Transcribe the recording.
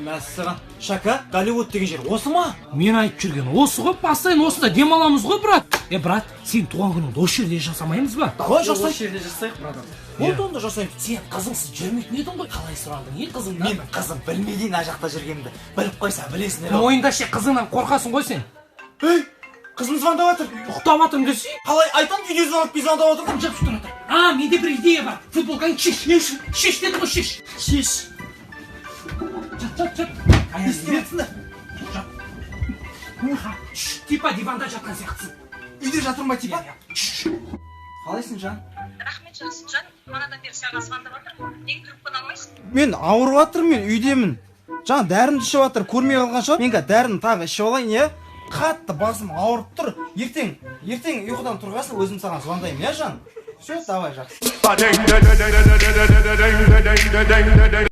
Мәссаған. Шака, Голливуд деген жер осы ма? Мен айтып жүрген осы ғой, постоянно осында демаламыз ғой, брат. Брат, сен туған күніңді осы жерде жасамаймыз ба? Давай жасайық. Осы жерде жасайық, братан. Болды онда жасайық. Сен қызыңсыз жүрмейтін едің ғой. Қалай сұрандың, қызыңнан? Мен қызым білмеген ана жақта жүргенімді. Біліп қойса білесіңдер. Мойында ше қызыңнан қорқасың ғой сен. Ей, қызым звондап жатыр. Ұқтап жатырмын десе. Қалай айтам, видеозвонок звондап жатыр. Жап тұр. Менде бір идея бар. Футболканы шеш. Шеш деді ғой, шеш. Шеш. Жап. Не істемексіңдер? Типа диванда жатқан сияқтысың. Үйде жатырмын ба типа? Қалайсың жан? Рахмет жақсы жан. Манадан бері саған звондап жатыр. Неге трубканы алмайсың? Мен ауырып жатырмын, мен үйдемін. Жан дәрімді ішіп жатыр, көрмей қалған шығар. Мен дәрімді тағы ішіп алайын, иә? Қатты басым ауырып тұр. Ертең ұйқыдан тұрғасын өзім саған звондаймын, иә жан? Все, давай жақсы.